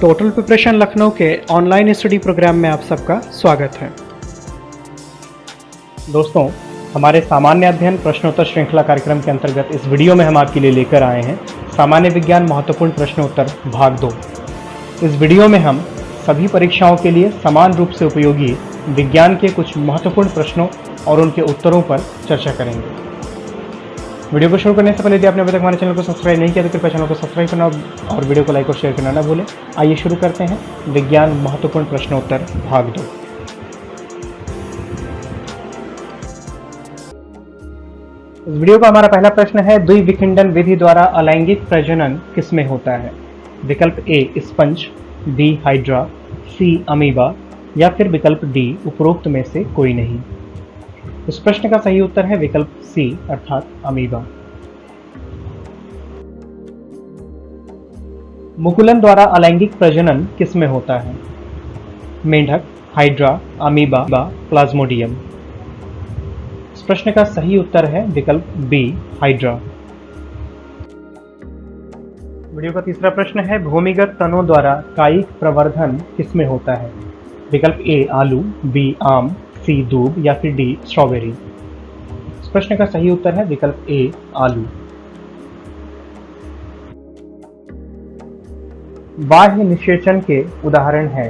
Total preparation Lucknow के online study programme में आप सबका स्वागत है। दोस्तों, हमारे सामान्य अध्ययन प्रश्नोत्तर श्रृंखला कार्यक्रम के अंतर्गत इस वीडियो में हम आपके लिए लेकर आए हैं सामान्य विज्ञान महत्वपूर्ण प्रश्नोत्तर भाग 2। इस वीडियो में हम सभी परीक्षाओं के लिए समान रूप से उपयोगी विज्ञान के कुछ महत्वपूर्ण प्रश्नों और उनके उत्तरों पर चर्चा करेंगे। वीडियो को शुरू करने से पहले यदि आपने अभी तक हमारे चैनल को सब्सक्राइब नहीं किया तो कृपया चैनल को सब्सक्राइब करना और वीडियो को लाइक और शेयर करना ना भूलें। आइए शुरू करते हैं विज्ञान महत्वपूर्ण प्रश्नोत्तर भाग 2। इस वीडियो का हमारा पहला प्रश्न है, द्विविखंडन विधि द्वारा अलैंगिक प्रजनन किसमें होता है? विकल्प ए स्पंज, बी हाइड्रा, सी अमीबा या फिर विकल्प डी उपरोक्त में से कोई नहीं। इस प्रश्न का सही उत्तर है विकल्प सी अर्थात अमीबा। मुकुलन द्वारा अलैंगिक प्रजनन किसमें होता है? मेंढक, हाइड्रा, अमीबा, प्लाज्मोडियम। इस प्रश्न का सही उत्तर है विकल्प बी हाइड्रा। वीडियो का तीसरा प्रश्न है, भूमिगत तनों द्वारा कायिक प्रवर्धन किसमें होता है? विकल्प ए आलू, बी आम, सी दूब या फिर डी स्ट्रॉबेरी। इस प्रश्न का सही उत्तर है विकल्प ए आलू। बाह्य निषेचन के उदाहरण हैं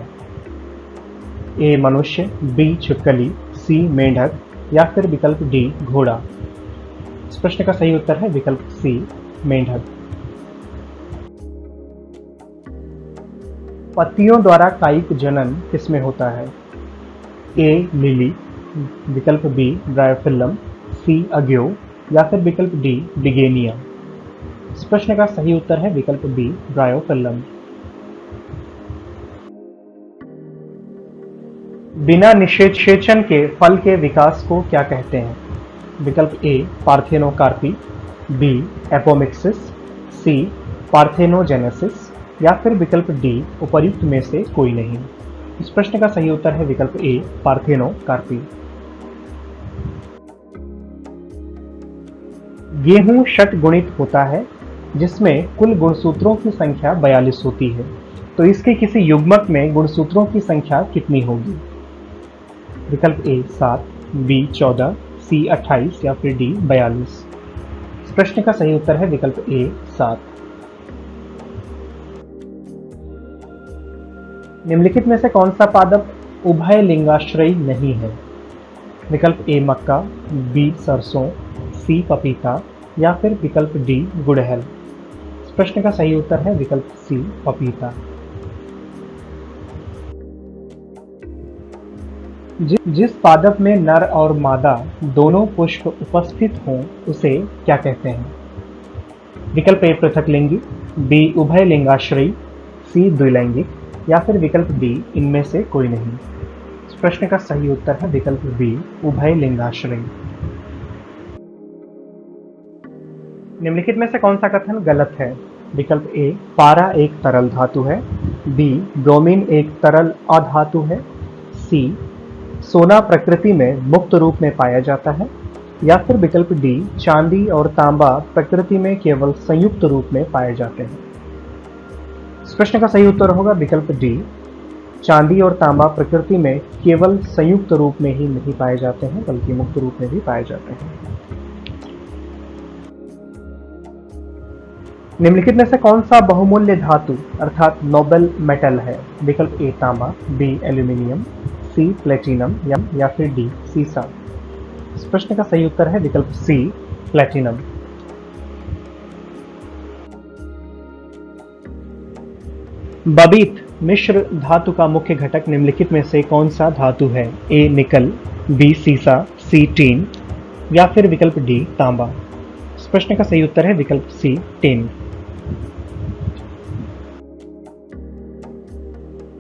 ए मनुष्य, बी छिपकली, सी मेंढक या फिर विकल्प डी घोड़ा। इस प्रश्न का सही उत्तर है विकल्प सी मेंढक। पत्तियों द्वारा कायिक जनन किसमें होता है? ए लिली, विकल्प बी ब्रायोफिल्लम, सी अग्यो या फिर विकल्प डी बिगेनिया। इस प्रश्न का सही उत्तर है विकल्प बी ब्रायोफिल्लम। बिना निषेचन के फल के विकास को क्या कहते हैं? विकल्प ए पार्थेनोकार्पी, बी एपोमिक्सिस, सी पार्थेनोजेनेसिस या फिर विकल्प डी उपर्युक्त में से कोई नहीं। इस प्रश्न का सही उत्तर है विकल्प ए पार्थेनोकार्पी। गेहूं षटगुणित होता है जिसमें कुल गुणसूत्रों की संख्या 42 होती है, तो इसके किसी युग्मक में गुणसूत्रों की संख्या कितनी होगी? विकल्प ए 7, बी 14, सी 28 या फिर डी 42। इस प्रश्न का सही उत्तर है विकल्प ए 7। निम्नलिखित में से कौन सा पादप उभय लिंगाश्रयी नहीं है? विकल्प ए मक्का, बी सरसों, सी पपीता या फिर विकल्प डी गुड़हल। इस प्रश्न का सही उत्तर है विकल्प सी पपीता। जिस पादप में नर और मादा दोनों पुष्प उपस्थित हों उसे क्या कहते हैं? विकल्प ए पृथकलिंगी, बी उभय लिंगाश्रयी, सी द्विलैंगिक या फिर विकल्प डी इनमें से कोई नहीं। इस प्रश्न का सही उत्तर है विकल्प बी उभय लिंगाश्रयी। निम्नलिखित में से कौन सा कथन गलत है? विकल्प ए पारा एक तरल धातु है, बी ब्रोमीन एक तरल अधातु है, सी सोना प्रकृति में मुक्त रूप में पाया जाता है या फिर विकल्प डी चांदी और तांबा प्रकृति में केवल संयुक्त रूप में पाए जाते हैं। इस प्रश्न का सही उत्तर होगा विकल्प डी चांदी और तांबा प्रकृति में केवल संयुक्त रूप में ही नहीं पाए जाते हैं बल्कि मुक्त रूप में भी पाए जाते हैं। निम्नलिखित में से कौन सा बहुमूल्य धातु अर्थात नोबेल मेटल है? विकल्प ए तांबा, बी एल्यूमिनियम, सी प्लेटिनम या फिर डी सीसा। इस प्रश्न का सही उत्तर है विकल्प सी प्लेटिनम। बबीत मिश्र धातु का मुख्य घटक निम्नलिखित में से कौन सा धातु है? ए निकल, बी सीसा, सी टीन या फिर विकल्प डी तांबा। इस प्रश्न का सही उत्तर है विकल्प सी टीन।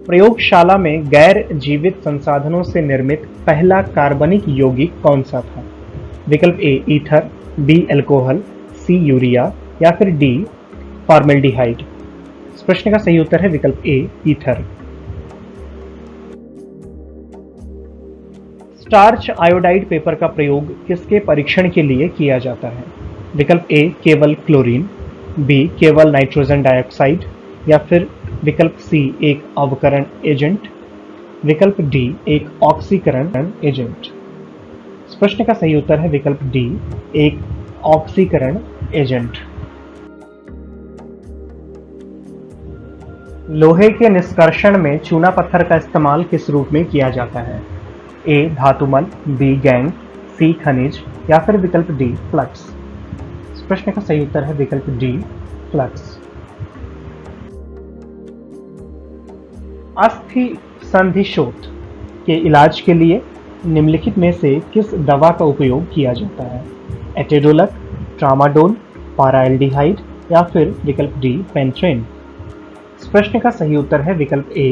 प्रयोगशाला में गैर जीवित संसाधनों से निर्मित पहला कार्बनिक यौगिक कौन सा था? विकल्प ए ईथर, बी अल्कोहल, सी यूरिया या फिर डी फॉर्मेल्डिहाइड। इस प्रश्न का सही उत्तर है विकल्प ए ईथर। स्टार्च आयोडाइड पेपर का प्रयोग किसके परीक्षण के लिए किया जाता है? विकल्प ए केवल क्लोरीन, बी केवल नाइट्रोजन डाइऑक्साइड या फिर विकल्प सी एक अवकरण एजेंट, विकल्प डी एक ऑक्सीकरण एजेंट। इस प्रश्न का सही उत्तर है विकल्प डी एक ऑक्सीकरण एजेंट। लोहे के निष्कर्षण में चूना पत्थर का इस्तेमाल किस रूप में किया जाता है? ए धातुमल, बी गैंग, सी खनिज या फिर विकल्प डी फ्लक्स। इस प्रश्न का सही उत्तर है विकल्प डी फ्लक्स। अस्थि संधिशोथ के इलाज के लिए निम्नलिखित में से किस दवा का उपयोग किया जाता है? एटेडोलक, ट्रामाडोल, पाराएल्डिहाइड या फिर विकल्प डी पेंट्रेन। इस प्रश्न का सही उत्तर है विकल्प ए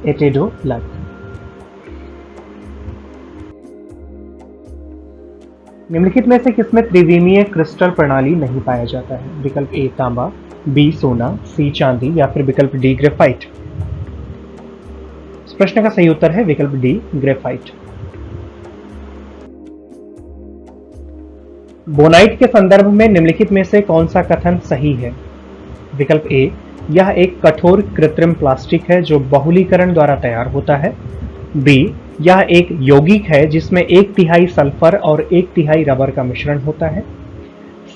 एटेडोलक। निम्नलिखित में से किसमें त्रिविमीय क्रिस्टल प्रणाली नहीं पाया जाता है? विकल्प ए तांबा, बी सोना, सी चांदी या फिर विकल्प डी ग्रेफाइट। इस प्रश्न का सही उत्तर है विकल्प डी ग्रेफाइट। बोनाइट के संदर्भ में निम्नलिखित में से कौन सा कथन सही है? विकल्प ए यह एक कठोर कृत्रिम प्लास्टिक है जो बहुलीकरण द्वारा तैयार होता है। बी यह एक यौगिक है जिसमें 1/3 सल्फर और 1/3 रबर का मिश्रण होता है।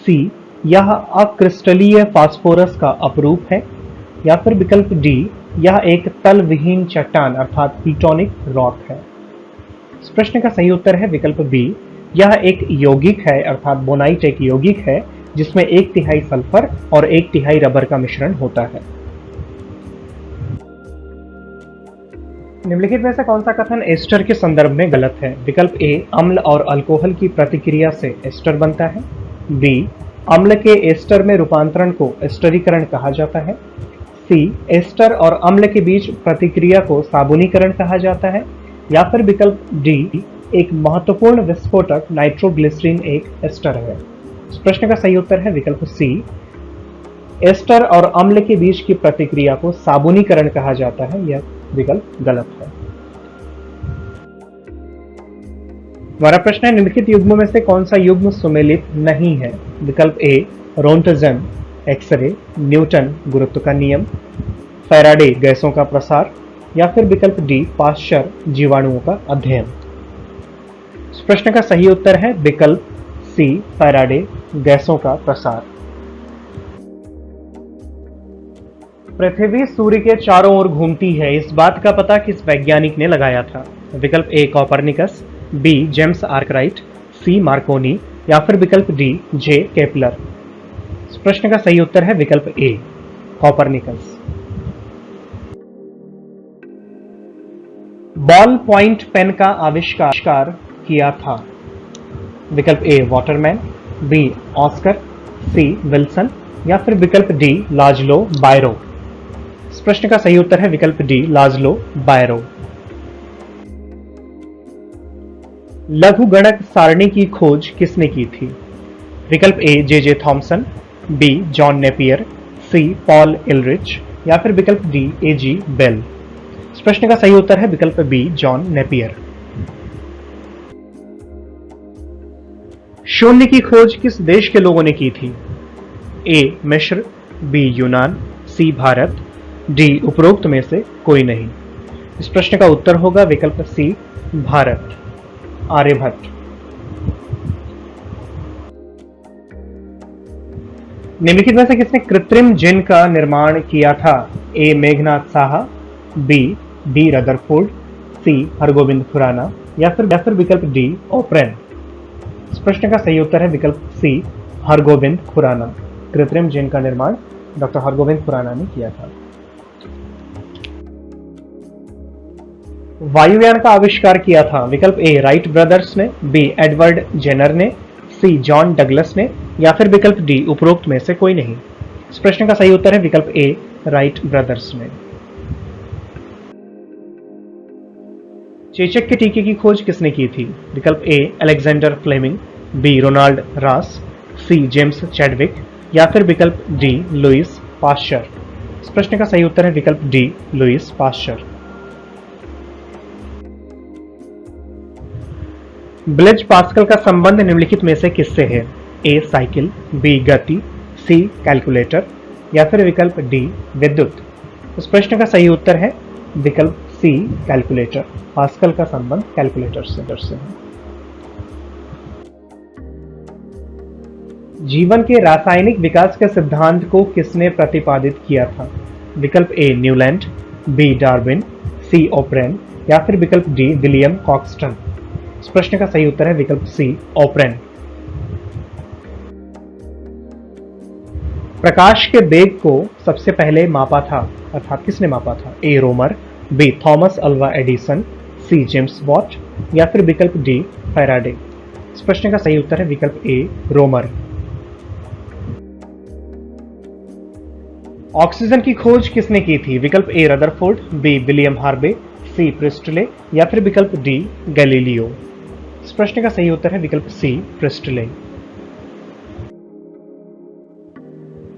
सी यह अक्रिस्टलीय फास्फोरस का अपरूप है या फिर विकल्प डी यह एक तल विहीन चट्टान अर्थात पीटोनिक रॉक है। इस प्रश्न का सही उत्तर है विकल्प बी यह एक यौगिक है अर्थात बोनाइट एक यौगिक है जिसमें 1/3 सल्फर और 1/3 रबर का मिश्रण होता है। निम्नलिखित में से कौन सा कथन एस्टर के संदर्भ में गलत है? विकल्प ए अम्ल और अल्कोहल की प्रतिक्रिया से एस्टर बनता है। बी अम्ल के एस्टर में रूपांतरण को एस्टरीकरण कहा जाता है। सी एस्टर और अम्ल के बीच प्रतिक्रिया को साबुनीकरण कहा जाता है या फिर विकल्प डी एक महत्वपूर्ण विस्फोटक नाइट्रोग्लिसरीन एक एस्टर है। इस प्रश्न का सही उत्तर है विकल्प सी एस्टर और अम्ल के बीच की प्रतिक्रिया को साबुनीकरण कहा जाता है। यह विकल्प गलत है। हमारा प्रश्न है निम्नलिखित युग्मों में से कौन सा युग्म सुमेलित नहीं है? विकल्प ए रोंटजन एक्सरे, न्यूटन गुरुत्व का नियम, फैराडे गैसों का प्रसार या फिर विकल्प डी पाश्चर जीवाणुओं का अध्ययन। इस प्रश्न का सही उत्तर है विकल्प सी फैराडे गैसों का प्रसार। पृथ्वी सूर्य के चारों ओर घूमती है, इस बात का पता किस वैज्ञानिक ने लगाया था? विकल्प ए कॉपरनिकस, बी जेम्स आर्कराइट, सी मार्कोनी या फिर विकल्प डी जे केपलर। इस प्रश्न का सही उत्तर है विकल्प ए कॉपरनिकस। बॉल पॉइंट पेन का आविष्कार किया था? विकल्प ए वाटरमैन, बी ऑस्कर, सी विल्सन या फिर विकल्प डी लाजलो बायरो। इस प्रश्न का सही उत्तर है विकल्प डी लाजलो बायरो। लघुगणक सारणी की खोज किसने की थी? विकल्प A J Thomson, B John Napier, C Paul Ehrlich या फिर विकल्प डी एजी बेल। इस प्रश्न का सही उत्तर है विकल्प बी जॉन नेपियर। शून्य की खोज किस देश के लोगों ने की थी? ए मिस्र, बी यूनान, सी भारत, डी उपरोक्त में से कोई नहीं। इस प्रश्न का उत्तर होगा विकल्प सी भारत, आर्यभट्ट। निम्नलिखित में से किसने कृत्रिम जिन का निर्माण किया था? A Meghnad Saha, B D Rutherford, C Hargobind Khorana या फिर विकल्प डी ओप्रेन। इस प्रश्न का सही उत्तर है विकल्प सी हरगोविंद खुराना। कृत्रिम जिन का निर्माण डॉक्टर हरगोविंद खुराना ने किया था। वायुयान का आविष्कार किया था? विकल्प ए राइट ब्रदर्स ने, बी एडवर्ड जेनर ने, सी जॉन डगलस ने या फिर विकल्प डी उपरोक्त में से कोई नहीं। इस प्रश्न का सही उत्तर है विकल्प ए राइट ब्रदर्स ने। चेचक के टीके की खोज किसने की थी? विकल्प A Alexander Fleming, B Ronald Ross, C James Chadwick या फिर विकल्प डी लुइस पाश्चर। इस प्रश्न का सही उत्तर है विकल्प D Louis Pasteur. Blaise Pascal का संबंध निम्नलिखित में से किससे है? ए साइकिल, बी गति, सी कैलकुलेटर या फिर विकल्प डी विद्युत। इस प्रश्न का सही उत्तर है विकल्प सी कैलकुलेटर। पास्कल का संबंध कैलकुलेटर से है। जीवन के रासायनिक विकास के सिद्धांत को किसने प्रतिपादित किया था? विकल्प ए न्यूलैंड, बी डार्विन, सी ओपरेन या फिर विकल्प डी विलियम कॉक्सटन। इस प्रश्न का सही उत्तर है विकल्प सी ओपरेन। प्रकाश के वेग को सबसे पहले मापा था, अर्थात किसने मापा था? A Romer, B Thomas Alva Edison, C James Watt या फिर विकल्प डी फैराडे। इस प्रश्न का सही उत्तर है विकल्प ए रोमर। ऑक्सीजन की खोज किसने की थी? विकल्प ए रदरफोर्ड, बी विलियम हार्वे, सी प्रिस्टले या फिर विकल्प डी गैलीलियो। इस प्रश्न का सही उत्तर है विकल्प सी प्रिस्टले।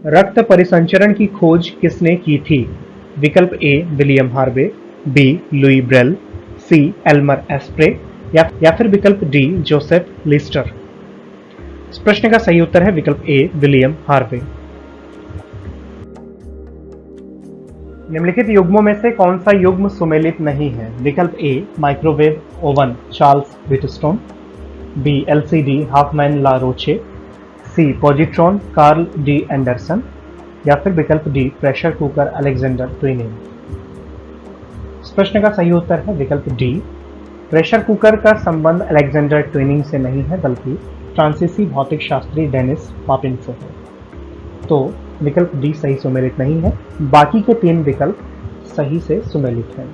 रक्त परिसंचरण की खोज किसने की थी? विकल्प A William Harvey, B Louis Braille, C Elmer Sperry या फिर विकल्प डी जोसेफ लिस्टर। इस प्रश्न का सही उत्तर है विकल्प ए विलियम हार्वे। निम्नलिखित युग्मों में से कौन सा युग्म सुमेलित नहीं है? विकल्प A microwave oven Charles Wheatstone, B LCD Hoffmann La Roche, C positron Carl D Anderson या फिर विकल्प D pressure cooker Alexander Twining. इस प्रश्न का सही उत्तर है विकल्प डी। प्रेशर कुकर का संबंध अलेक्जेंडर ट्विनिंग से नहीं है बल्कि फ्रांसीसी भौतिक शास्त्री डेनिस पापिन से है। तो विकल्प डी सही सुमेलित नहीं है, बाकी के 3 विकल्प सही से सुमेलित हैं।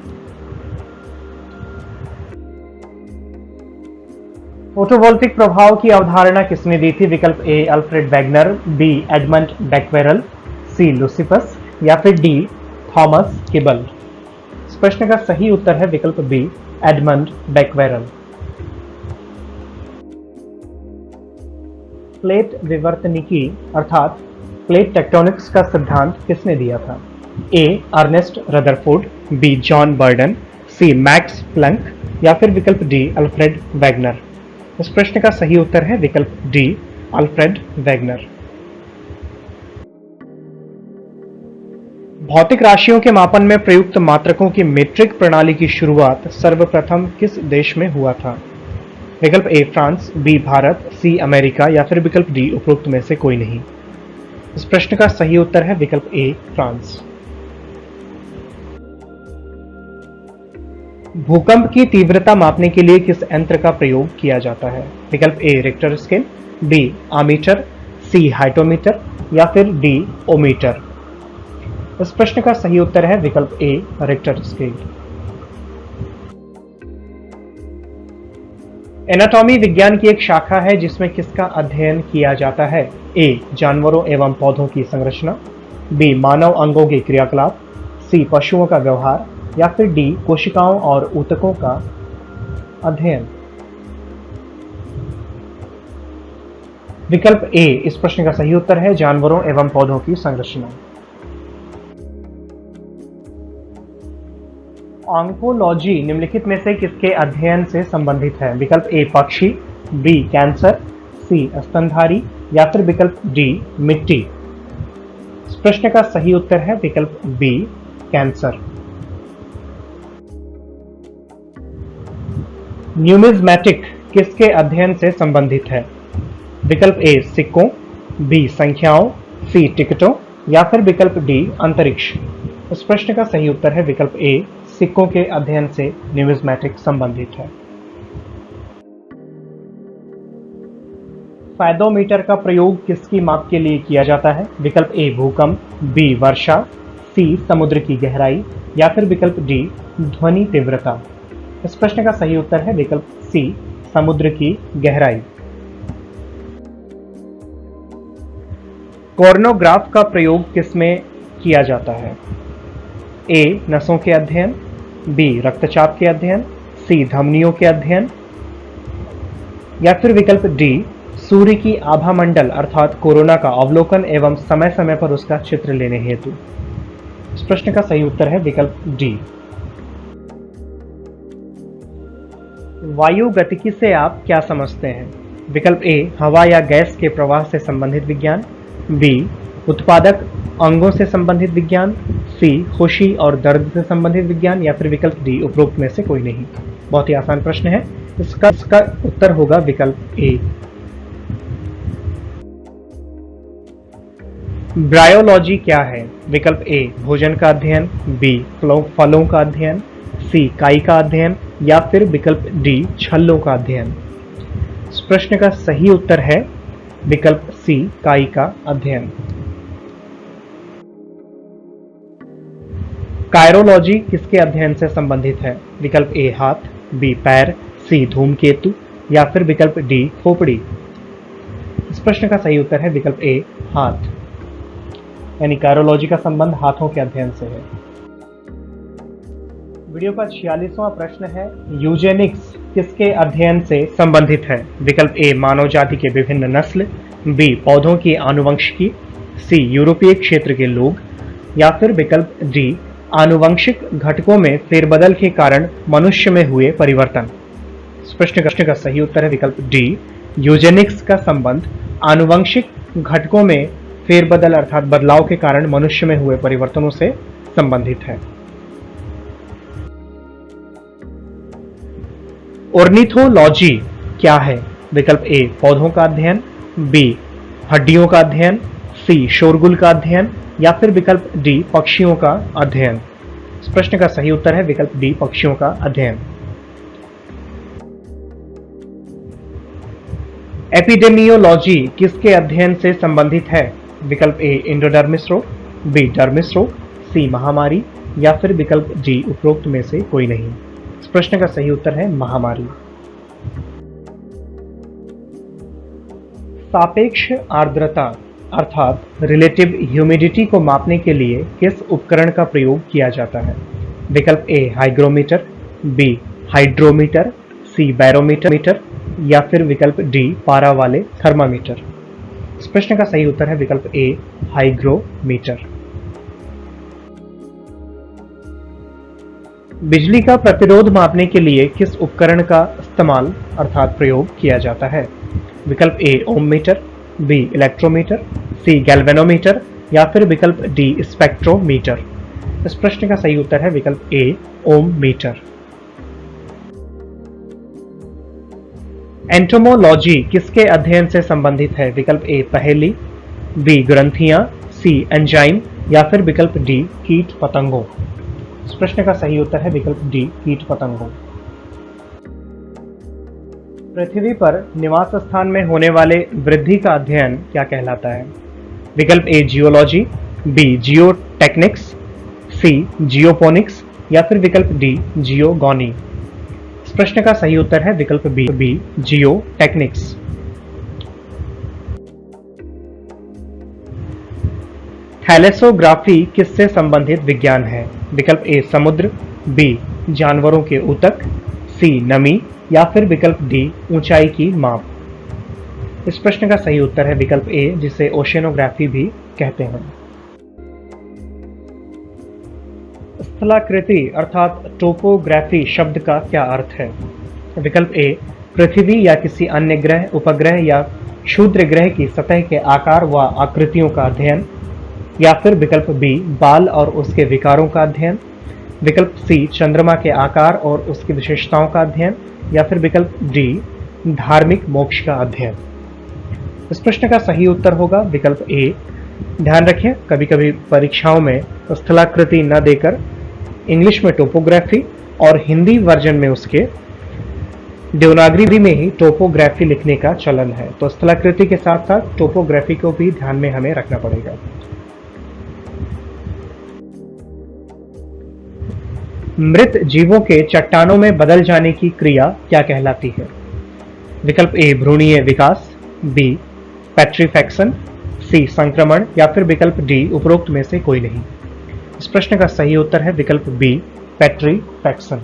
फोटोवोल्टिक प्रभाव की अवधारणा किसने दी थी? विकल्प ए अल्फ्रेड वैगनर, बी एडमंड बैक्वेरल, सी लुसिफस या फिर डी थॉमस किबल। इस प्रश्न का सही उत्तर है विकल्प बी एडमंड बैक्वेरल। प्लेट विवर्तनिकी अर्थात प्लेट टेक्टोनिक्स का सिद्धांत किसने दिया था? A Ernest Rutherford, B John Burden, C Max Planck या फिर विकल्प डी अल्फ्रेड वैगनर। इस प्रश्न का सही उत्तर है विकल्प डी अल्फ्रेड वैगनर। भौतिक राशियों के मापन में प्रयुक्त मात्रकों की मीट्रिक प्रणाली की शुरुआत सर्वप्रथम किस देश में हुआ था? विकल्प A France, B Bharat, C America या फिर विकल्प डी उपरोक्त में से कोई नहीं। इस प्रश्न का सही उत्तर है विकल्प ए फ्रांस। भूकंप की तीव्रता मापने के लिए किस यंत्र का प्रयोग किया जाता है? विकल्प ए रिक्टर स्केल, बी आमीटर, सी हाइटोमीटर या फिर डी ओमीटर। इस प्रश्न का सही उत्तर है विकल्प ए रिक्टर स्केल। एनाटॉमी विज्ञान की एक शाखा है जिसमें किसका अध्ययन किया जाता है? ए जानवरों एवं पौधों की संरचना, बी मानव अंगों के क्रियाकलाप, सी पशुओं का व्यवहार या फिर डी कोशिकाओं और ऊतकों का अध्ययन। विकल्प ए इस प्रश्न का सही उत्तर है जानवरों एवं पौधों की संरचना। ऑन्कोलॉजी निम्नलिखित में से किसके अध्ययन से संबंधित है? विकल्प ए पक्षी, बी कैंसर, सी स्तनधारी या फिर विकल्प डी मिट्टी। इस प्रश्न का सही उत्तर है विकल्प बी कैंसर। न्यूमिज्मेटिक किसके अध्ययन से संबंधित है? विकल्प ए सिक्कों, बी संख्याओं, सी टिकटों या फिर विकल्प डी अंतरिक्ष। इस प्रश्न का सही उत्तर है विकल्प ए सिक्कों के अध्ययन से न्यूमिज्मेटिक संबंधित है। फायदोमीटर का प्रयोग किसकी माप के लिए किया जाता है? विकल्प ए भूकंप, बी वर्षा, सी समुद्र की गहराई या फिर विकल्प डी ध्वनि तीव्रता। इस प्रश्न का सही उत्तर है विकल्प सी समुद्र की गहराई। कॉर्नोग्राफ का प्रयोग किसमें किया जाता है? ए नसों के अध्ययन, बी रक्तचाप के अध्ययन, सी धमनियों के अध्ययन या फिर विकल्प डी सूर्य की आभामंडल अर्थात कोरोना का अवलोकन एवं समय समय पर उसका चित्र लेने हेतु। इस प्रश्न का सही उत्तर है विकल्प डी। वायु गतिकी से आप क्या समझते हैं? विकल्प ए हवा या गैस के प्रवाह से संबंधित विज्ञान, बी उत्पादक अंगों से संबंधित विज्ञान, सी खुशी और दर्द से संबंधित विज्ञान, या फिर विकल्प डी उपरोक्त में से कोई नहीं। बहुत ही आसान प्रश्न है, इसका उत्तर होगा विकल्प ए। ब्रायोलॉजी क्या है? विकल्प ए भोजन का अध्ययन, बी फलों का अध्ययन, सी काई का अध्ययन, या फिर विकल्प डी छल्लों का अध्ययन। इस प्रश्न का सही उत्तर है विकल्प सी काई का अध्ययन। कायरोलॉजी किसके अध्ययन से संबंधित है? विकल्प ए हाथ, बी पैर, सी धूमकेतु, या फिर विकल्प डी खोपड़ी। इस प्रश्न का सही उत्तर है विकल्प ए हाथ, यानी कायरोलॉजी का संबंध हाथों के अध्ययन से है। वीडियो का 46वां प्रश्न है, यूजेनिक्स किसके अध्ययन से संबंधित है? विकल्प ए मानव जाति के विभिन्न नस्ल, बी पौधों की आनुवंशिकी, सी यूरोपीय क्षेत्र के लोग, या फिर विकल्प डी आनुवंशिक घटकों में फेरबदल के कारण मनुष्य में हुए परिवर्तन। इस प्रश्न का सही उत्तर है विकल्प डी यूजेनिक्स का संबंध आनुवंशिक घटकों में फेरबदल अर्थात बदलाव के कारण मनुष्य में हुए परिवर्तनों से संबंधित है। ऑर्निथोलॉजी क्या है? विकल्प ए पौधों का अध्ययन, बी हड्डियों का अध्ययन, सी शोरगुल का अध्ययन, या फिर विकल्प डी पक्षियों का अध्ययन। इस प्रश्न का सही उत्तर है विकल्प डी पक्षियों का अध्ययन। एपिडेमियोलॉजी किसके अध्ययन से संबंधित है? विकल्प ए एंडोडर्मिस रोग, बी डर्मिस रोग, सी महामारी, या फिर विकल्प डी उपरोक्त में से कोई नहीं। इस प्रश्न का सही उत्तर है महामारी। सापेक्ष आर्द्रता अर्थात रिलेटिव ह्यूमिडिटी को मापने के लिए किस उपकरण का प्रयोग किया जाता है? विकल्प A hygrometer, B hydrometer, C barometer, या फिर विकल्प डी पारा वाले थर्मामीटर। इस प्रश्न का सही उत्तर है विकल्प ए हाइग्रोमीटर। बिजली का प्रतिरोध मापने के लिए किस उपकरण का इस्तेमाल अर्थात प्रयोग किया जाता है? विकल्प ए ओम मीटर, बी इलेक्ट्रोमीटर, सी गैल्वेनोमीटर, या फिर विकल्प डी स्पेक्ट्रोमीटर। इस प्रश्न का सही उत्तर है विकल्प ए ओम मीटर। एंटोमोलॉजी किसके अध्ययन से संबंधित है? विकल्प ए पहेली, बी ग्रंथियां, सी एंजाइम, या फिर विकल्प डी कीट पतंगों। इस प्रश्न का सही उत्तर है विकल्प डी कीट पतंगों। पृथ्वी पर निवास स्थान में होने वाले वृद्धि का अध्ययन क्या कहलाता है? विकल्प ए जियोलॉजी, बी जियोटेक्निक्स, सी जियोपोनिक्स, या फिर विकल्प डी जियोगॉनी। इस प्रश्न का सही उत्तर है विकल्प बी जियोटेक्निक्स। थैलेसोग्राफी किससे संबंधित विज्ञान है? विकल्प ए समुद्र, बी जानवरों के ऊतक, सी नमी, या फिर विकल्प डी ऊंचाई की माप। इस प्रश्न का सही उत्तर है विकल्प ए जिसे ओशेनोग्राफी भी कहते हैं। स्थलाकृति अर्थात टोपोग्राफी शब्द का क्या अर्थ है? विकल्प ए पृथ्वी या किसी अन्य ग्रह, उपग्रह या क्षुद्र ग्रह की सतह के आकार व आकृतियों का अध्ययन, या फिर विकल्प बी बाल और उसके विकारों का अध्ययन, विकल्प सी चंद्रमा के आकार और उसकी विशेषताओं का अध्ययन, या फिर विकल्प डी धार्मिक मोक्ष का अध्ययन। इस प्रश्न का सही उत्तर होगा विकल्प ए। ध्यान रखें, कभी कभी परीक्षाओं में स्थलाकृति न देकर इंग्लिश में टोपोग्राफी और हिंदी वर्जन में उसके देवनागरी में ही टोपोग्राफी लिखने का चलन है, तो स्थलाकृति के साथ साथ टोपोग्राफी को भी ध्यान में हमें रखना पड़ेगा। मृत जीवों के चट्टानों में बदल जाने की क्रिया क्या कहलाती है? विकल्प ए भ्रूणीय विकास, बी पेट्रीफैक्शन, सी संक्रमण, या फिर विकल्प डी उपरोक्त में से कोई नहीं। इस प्रश्न का सही उत्तर है विकल्प बी पेट्रीफैक्शन।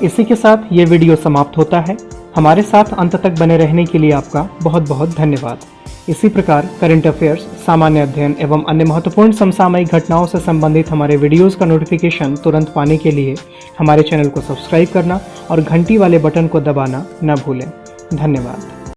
इसी के साथ ये वीडियो समाप्त होता है। हमारे साथ अंत तक बने रहने के लिए आपका बहुत बहुत धन्यवाद। इसी प्रकार करंट अफेयर्स, सामान्य अध्ययन एवं अन्य महत्वपूर्ण समसामयिक घटनाओं से संबंधित हमारे वीडियोस का नोटिफिकेशन तुरंत पाने के लिए हमारे चैनल को सब्सक्राइब करना और घंटी वाले बटन को दबाना न भूलें। धन्यवाद।